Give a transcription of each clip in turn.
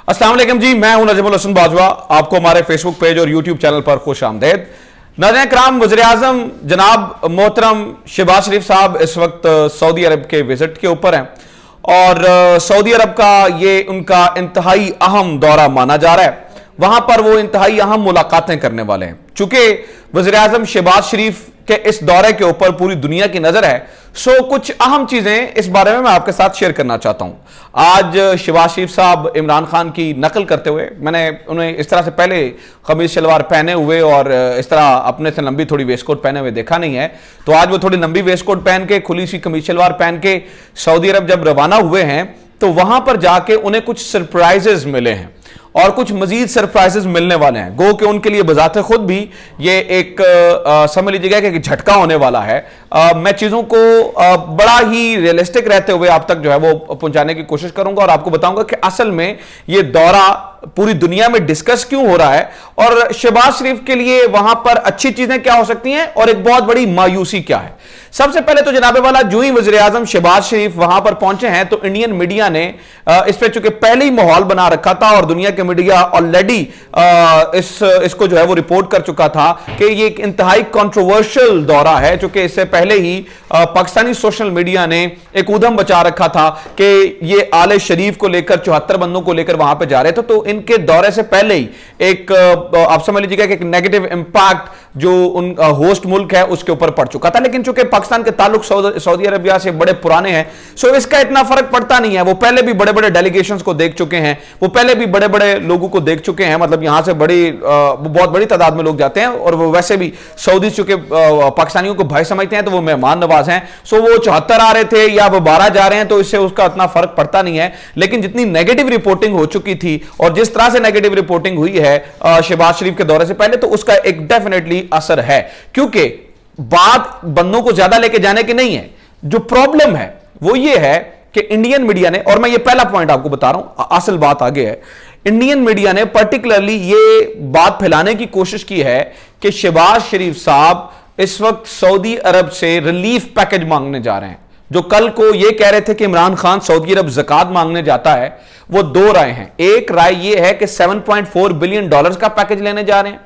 अस्सलाम वालेकुम जी, मैं हूं नजीमुल हसन बाजवा। आपको हमारे फेसबुक पेज और यूट्यूब चैनल पर खुश आमदेद। नाज़रीन कराम, वज़ीर-ए-आज़म जनाब मोहतरम शहबाज शरीफ साहब इस वक्त सऊदी अरब के विजिट के ऊपर हैं और सऊदी अरब का ये उनका इंतहाई अहम दौरा माना जा रहा है। वहां पर वो इंतहाई अहम मुलाकातें करने वाले हैं। चूंकि वज़ीर-ए-आज़म शहबाज शरीफ के इस दौरे के ऊपर पूरी दुनिया की नजर है, सो कुछ अहम चीजें इस बारे में मैं आपके साथ शेयर करना चाहता हूं। आज शहबाज शरीफ साहब इमरान खान की नकल करते हुए, मैंने उन्हें इस तरह से पहले कमीज शलवार पहने हुए और इस तरह अपने से लंबी थोड़ी वेस्ट कोट पहने हुए देखा नहीं है, तो आज वो थोड़ी लंबी वेस्ट कोट पहन के, खुली सी कमीज शलवार पहन के सऊदी अरब जब रवाना हुए हैं तो वहां पर जाके उन्हें कुछ सरप्राइजेस मिले हैं और कुछ मजीद सरप्राइजेस मिलने वाले हैं। गो कि उनके लिए बजाते खुद भी ये एक समझ लीजिएगा कि एक झटका होने वाला है। मैं चीजों को बड़ा ही रियलिस्टिक रहते हुए आप तक जो है वो पहुंचाने की कोशिश करूंगा और आपको बताऊंगा कि असल में ये दौरा पूरी दुनिया में डिस्कस क्यों हो रहा है और शहबाज शरीफ के लिए वहां पर अच्छी चीजें क्या हो सकती हैं और एक बहुत बड़ी मायूसी क्या है। सबसे पहले तो जनाबे वाला जो ही वज़ीर-ए-आज़म शहबाज शरीफ वहां पर पहुंचे हैं तो इंडियन मीडिया ने इस पर चूंकि पहले ही माहौल बना रखा था और दुनिया के मीडिया ऑलरेडी इसको जो है वो रिपोर्ट कर चुका था कि ये एक इंतहाई कंट्रोवर्शियल दौरा है। चूंकि इससे पहले ही पाकिस्तानी सोशल मीडिया ने एक ऊधम बचा रखा था कि ये आले शरीफ को लेकर 74 बंदों को लेकर वहां पर जा रहे थे, तो इनके दौरे से पहले ही एक आप समझ लीजिएगा कि एक नेगेटिव इंपैक्ट जो उन होस्ट मुल्क है उसके ऊपर पड़ चुका था। लेकिन चूंकि पाकिस्तान के ताल्लुक सऊदी अरबिया से बड़े पुराने हैं, सो इसका इतना फर्क पड़ता नहीं है। वो पहले भी बड़े बड़े डेलीगेशंस को देख चुके हैं, वो पहले भी बड़े बड़े लोगों को देख चुके हैं, मतलब यहां से बहुत बड़ी तादाद में लोग जाते हैं और वो वैसे भी सऊदी चूंकि पाकिस्तानियों को भाई समझते हैं तो वो मेहमान नवाज हैं। सो वो 74 आ रहे थे या वो 12 जा रहे हैं तो इससे उसका इतना फर्क पड़ता नहीं है। लेकिन जितनी नेगेटिव रिपोर्टिंग हो चुकी थी और जिस तरह से नेगेटिव रिपोर्टिंग हुई है शहबाज शरीफ के दौरे से पहले, तो उसका एक डेफिनेटली असर है। क्योंकि बात बंदों को ज्यादा लेके जाने की नहीं है, जो प्रॉब्लम है वो ये है कि इंडियन मीडिया ने, और मैं ये पहला पॉइंट आपको बता रहा हूं, असल बात आगे है, इंडियन मीडिया ने पर्टिकुलरली ये बात फैलाने की कोशिश की है कि शहबाज शरीफ साहब इस वक्त सऊदी अरब से रिलीफ पैकेज मांगने जा रहे हैं। जो कल को ये कह रहे थे कि इमरान खान सऊदी अरब ज़कात मांगने जाता है, वो दो राय हैं। एक राय ये है कि 7.4 बिलियन डॉलर्स का पैकेज लेने जा रहे हैं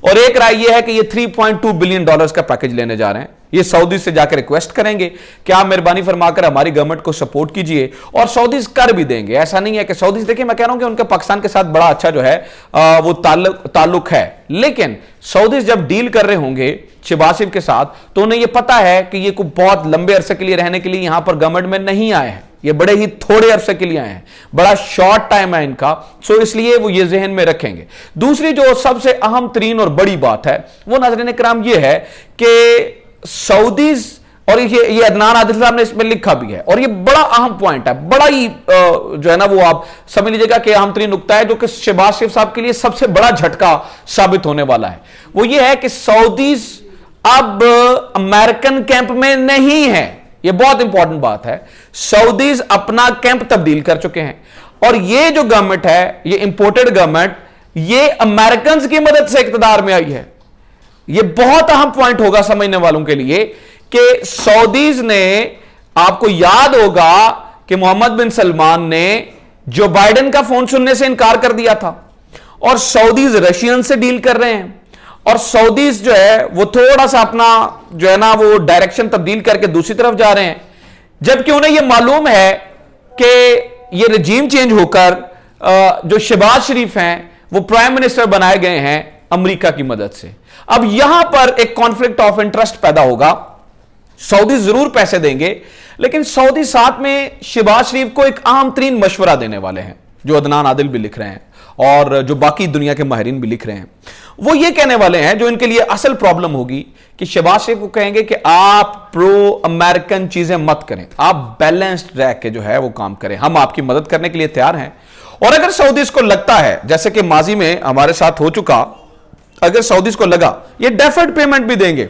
और एक राय ये है कि ये 3.2 बिलियन डॉलर्स का पैकेज लेने जा रहे हैं। ये सऊदी से जाकर रिक्वेस्ट करेंगे कि आप मेहरबानी फरमाकर हमारी गवर्नमेंट को सपोर्ट कीजिए और सऊदीज कर भी देंगे। ऐसा नहीं है कि सऊदीज, देखिए मैं कह रहा हूं कि उनका पाकिस्तान के साथ बड़ा अच्छा जो है वो ताल्लुक है, लेकिन सऊदीज जब डील कर रहे होंगे शहबाज शरीफ के साथ तो उन्हें यह पता है कि ये कोई बहुत लंबे अरसे के लिए रहने के लिए यहां पर गवर्नमेंट में नहीं आए हैं, ये बड़े ही थोड़े अरसे के लिए आए हैं, बड़ा शॉर्ट टाइम है इनका, सो इसलिए वो ये जहन में रखेंगे। दूसरी जो सबसे अहम तरीन और बड़ी बात है वो नाज़रीन किराम ये है कि सऊदीज, और ये अदनान आदिल साहब ने इसमें लिखा भी है और ये बड़ा अहम पॉइंट है, बड़ा ही जो है ना वो आप समझ लीजिएगा कि अहम तरीन नुकता है जो कि शहबाज शरीफ साहब के लिए सबसे बड़ा झटका साबित होने वाला है। वो ये है कि सऊदीज अब अमेरिकन कैंप में नहीं है। ये बहुत इंपॉर्टेंट बात है। सऊदीज अपना कैंप तब्दील कर चुके हैं और ये जो गवर्नमेंट है, ये इंपोर्टेड गवर्नमेंट, ये अमेरिकन की मदद से इक़्तिदार में आई है। ये बहुत अहम पॉइंट होगा समझने वालों के लिए कि सऊदीज ने, आपको याद होगा कि मोहम्मद बिन सलमान ने जो बाइडेन का फोन सुनने से इनकार कर दिया था और सऊदीज रशियन से डील कर रहे हैं और सऊदीज जो है वो थोड़ा सा अपना जो है ना वो डायरेक्शन तब्दील करके दूसरी तरफ जा रहे हैं, जबकि उन्हें यह मालूम है कि ये रजीम चेंज होकर जो शहबाज शरीफ हैं वो प्राइम मिनिस्टर बनाए गए हैं अमेरिका की मदद से। अब यहां पर एक कॉन्फ्लिक्ट ऑफ इंटरेस्ट पैदा होगा। सऊदी जरूर पैसे देंगे, लेकिन सऊदी साथ में शहबाज शरीफ को एक अहम तरीन मशवरा देने वाले हैं, जो अदनान आदिल भी लिख रहे हैं और जो बाकी दुनिया के माहिरीन भी लिख रहे हैं। वो ये कहने वाले हैं, जो इनके लिए असल प्रॉब्लम होगी, कि शहबाज शरीफ को कहेंगे कि आप प्रो अमेरिकन चीजें मत करें, आप बैलेंस्ड रह के जो है वो काम करें, हम आपकी मदद करने के लिए तैयार हैं। और अगर सऊदीज को लगता है, जैसे कि माजी में हमारे साथ हो चुका, अगर सऊदीज को लगा ये डेफर्ड पेमेंट भी देंगे,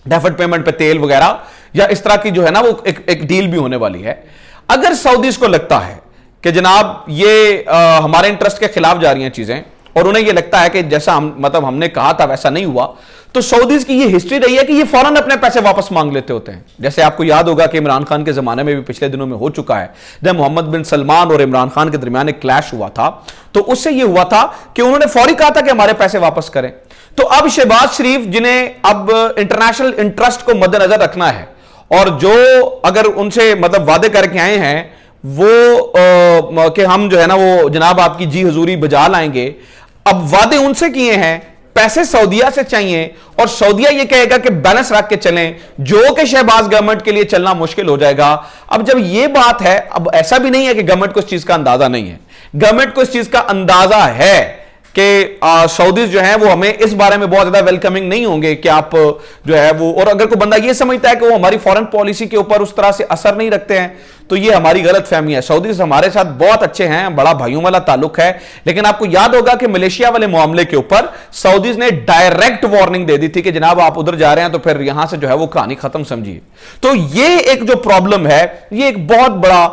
डेफर्ड पेमेंट पे तेल वगैरह या इस तरह की जो है ना वो एक डील भी होने वाली है। अगर सऊदीज को लगता है कि जनाब ये हमारे इंटरेस्ट के खिलाफ जा रही हैं चीजें और उन्हें यह लगता है कि जैसा मतलब हमने कहा था वैसा नहीं हुआ, तो सऊदीज की ये हिस्ट्री रही है कि ये फौरन अपने पैसे वापस मांग लेते होते हैं। जैसे आपको याद होगा कि इमरान खान के जमाने में भी पिछले दिनों में हो चुका है, जब मोहम्मद बिन सलमान और इमरान खान के दरमियान एक क्लैश हुआ था, तो उससे यह हुआ था कि उन्होंने फौरी कहा था कि हमारे पैसे वापस करें। तो अब शहबाज शरीफ, जिन्हें अब इंटरनेशनल इंटरेस्ट को मद्देनजर रखना है, और जो अगर उनसे मतलब वादे करके आए हैं वो कि हम जो है ना वो जनाब आपकी जी हजूरी बजा लाएंगे, अब वादे उनसे किए हैं, पैसे सऊदिया से चाहिए, और सऊदिया ये कहेगा कि बैलेंस रख के चलें, जो कि शहबाज गवर्नमेंट के लिए चलना मुश्किल हो जाएगा। अब जब ये बात है, अब ऐसा भी नहीं है कि गवर्नमेंट को इस चीज का अंदाजा नहीं है, गवर्नमेंट को इस चीज का अंदाजा है कि सऊदीज जो है वो हमें इस बारे में बहुत ज्यादा वेलकमिंग नहीं होंगे कि आप जो है वो, और अगर कोई बंदा ये समझता है कि वो हमारी फॉरेन पॉलिसी के ऊपर उस तरह से असर नहीं रखते हैं, तो ये हमारी गलत फहमी है। सऊदीज हमारे साथ बहुत अच्छे हैं, बड़ा भाइयों वाला ताल्लुक है, लेकिन आपको याद होगा कि मलेशिया वाले मामले के ऊपर सऊदीज ने डायरेक्ट वार्निंग दे दी थी कि जनाब आप उधर जा रहे हैं तो फिर यहां से जो है वो कहानी खत्म समझिए। तो ये एक जो प्रॉब्लम है, ये एक बहुत बड़ा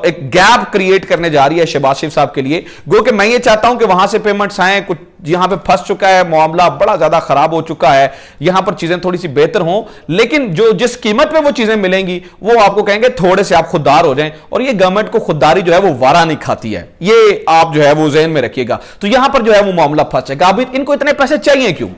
एक गैप क्रिएट करने जा रही है शहबाज शरीफ साहब के लिए। गो कि मैं ये चाहता हूं कि वहां से पेमेंट्स आए, कुछ यहां पे फंस चुका है, मामला बड़ा ज्यादा खराब हो चुका है, यहां पर चीजें थोड़ी सी बेहतर हों, लेकिन जो जिस कीमत में वो चीजें मिलेंगी वो आपको कहेंगे थोड़े से आप खुददार हो जाएं, और ये गवर्नमेंट को खुददारी जो है वो वारा नहीं खाती है, ये आप जो है वो ज़हन में रखिएगा। तो यहां पर जो है वो मामला फंस जाएगा। अभी इनको इतने पैसे चाहिए क्यों,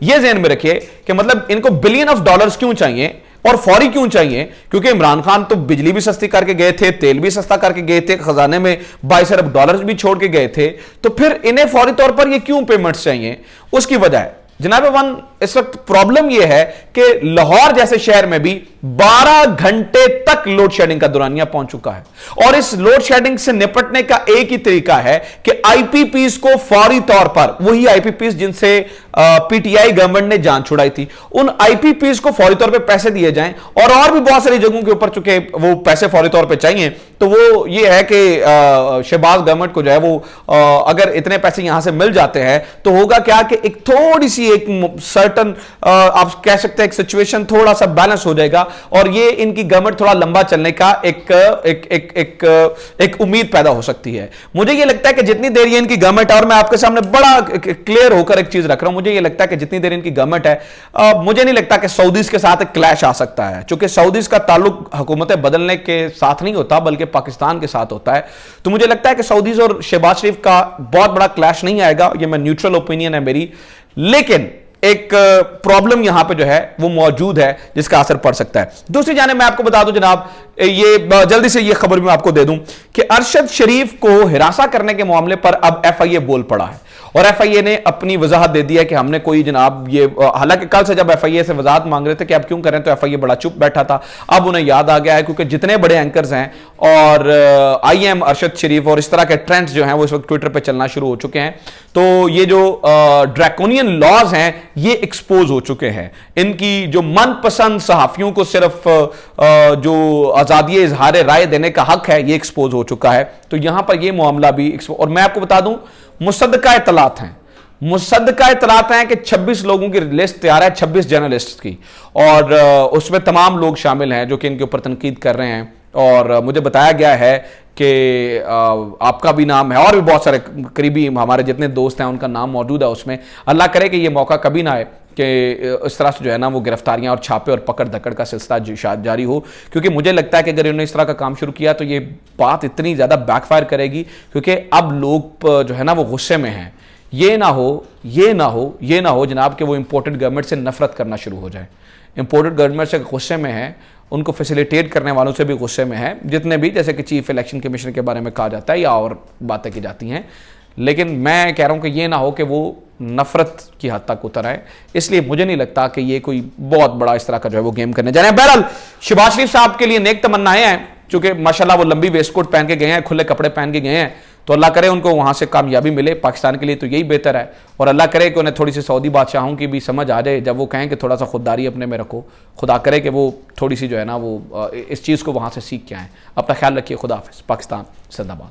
ये ज़हन में रखिए कि मतलब इनको बिलियन ऑफ डॉलर्स क्यों चाहिए और फौरी क्यों चाहिए, क्योंकि इमरान खान तो बिजली भी सस्ती करके गए थे, तेल भी सस्ता करके गए थे, खजाने में 22 अरब डॉलर्स भी छोड़ के गए थे, तो फिर इन्हें फौरी तौर पर ये क्यों पेमेंट्स चाहिए। उसकी वजह है जनाब वन, इस वक्त प्रॉब्लम यह है कि लाहौर जैसे शहर में भी 12 घंटे तक लोड शेडिंग का दौरानिया पहुंच चुका है, और इस लोड शेडिंग से निपटने का एक ही तरीका है कि आईपीपीस को फौरी तौर पर, वही आईपीपीस जिनसे पीटीआई गवर्नमेंट ने जान छुड़ाई थी, उन आईपीपीस को फौरी तौर पे पैसे दिए जाएं, और भी बहुत सारी जगहों के ऊपर चुके वो पैसे फौरी तौर पे चाहिए। तो वो ये है कि शहबाज गवर्नमेंट को जो है वो अगर इतने पैसे यहां से मिल जाते हैं तो होगा क्या कि एक थोड़ी सी एक सर्टन आप कह सकते हैं एक सिचुएशन थोड़ा सा बैलेंस हो जाएगा, और ये इनकी गवर्नमेंट थोड़ा लंबा चलने का एक उम्मीद पैदा हो सकती है। मुझे ये लगता है कि जितनी देर ये इनकी गवर्नमेंट, और मैं आपके सामने बड़ा क्लियर होकर एक चीज रख रहा हूं, मुझे ये लगता है कि जितनी देर इनकी गवर्नमेंट है, मुझे नहीं लगता कि सऊदीज के साथ एक क्लैश आ सकता है, क्योंकि सऊदीज का ताल्लुक हुकूमतें बदलने के साथ नहीं होता बल्कि पाकिस्तान के साथ होता है। तो मुझे लगता है कि सऊदीज और शहबाज शरीफ का बहुत बड़ा क्लैश नहीं आएगा, ये मैं न्यूट्रल ओपिनियन है मेरी, लेकिन एक प्रॉब्लम यहां पे जो है वो मौजूद है जिसका असर पड़ सकता है। दूसरी जाने मैं आपको बता दूं जनाब, ये जल्दी से ये खबर मैं आपको दे दूं कि अरशद शरीफ को हिरासा करने के मामले पर अब एफआईए बोल पड़ा है, और एफआईए ने अपनी वजाहत दे दी है कि हमने कोई जनाब ये, हालांकि कल से जब एफआईए से वजाहत मांग रहे थे कि आप क्यों करें, तो एफआईए बड़ा चुप बैठा था। अब उन्हें याद आ गया है क्योंकि जितने बड़े एंकर्स हैं और आईएम अरशद शरीफ और इस तरह के ट्रेंड्स जो हैं वो इस वक्त ट्विटर पे चलना शुरू हो चुके हैं, तो ये जो ड्रैकोनियन लॉज हैं ये एक्सपोज हो चुके हैं। इनकी जो मनपसंद सहाफियों को सिर्फ जो आजादी इजहार राय देने का हक है ये एक्सपोज हो चुका है। तो यहां पर ये मामला भी, और मैं आपको बता दूं मुसद्दका इतलात हैं, मुसद्दका इतलात हैं कि 26 लोगों की लिस्ट तैयार है, 26 जर्नलिस्ट की, और उसमें तमाम लोग शामिल हैं जो कि इनके ऊपर तनकीद कर रहे हैं, और मुझे बताया गया है कि आपका भी नाम है और भी बहुत सारे करीबी हमारे जितने दोस्त हैं उनका नाम मौजूद है उसमें। अल्लाह करे कि ये मौका कभी ना आए कि इस तरह से जो है ना वो गिरफ्तारियां और छापे और पकड़ धकड़ का सिलसिला जारी हो, क्योंकि मुझे लगता है कि अगर इन्होंने इस तरह का काम शुरू किया तो ये बात इतनी ज़्यादा बैकफायर करेगी, क्योंकि अब लोग जो है ना वो गुस्से में हैं। ये ना हो जनाब कि वो इम्पोर्टेड गवर्नमेंट से नफरत करना शुरू हो जाए। इम्पोर्टेड गवर्नमेंट से गुस्से में है, उनको फैसिलिटेट करने वालों से भी गुस्से में है, जितने भी, जैसे कि चीफ इलेक्शन कमीशन के बारे में कहा जाता है या और बातें की जाती हैं। लेकिन मैं कह रहा हूं कि ये ना हो कि वो नफरत की हद तक उतर आए, इसलिए मुझे नहीं लगता कि ये कोई बहुत बड़ा इस तरह का जो है वो गेम करने जा रहे हैं। बहरहाल शहबाज शरीफ साहब के लिए नेक तमन्नाएं हैं, चूंकि माशाल्लाह वो लंबी वेस्टकोट पहन के गए हैं, खुले कपड़े पहन के गए हैं, तो अल्लाह करे उनको वहां से कामयाबी मिले। पाकिस्तान के लिए तो यही बेहतर है, और अल्लाह करे कि उन्हें थोड़ी सी सऊदी बादशाहों की भी समझ आ जाए, जब वो कहें कि थोड़ा सा खुददारी अपने में रखो, खुदा करे कि वो थोड़ी सी जो है ना वो इस चीज़ को वहां से सीख के आएँ। अपना ख्याल रखिए, खुदा हाफिज़। पाकिस्तान जिंदाबाद।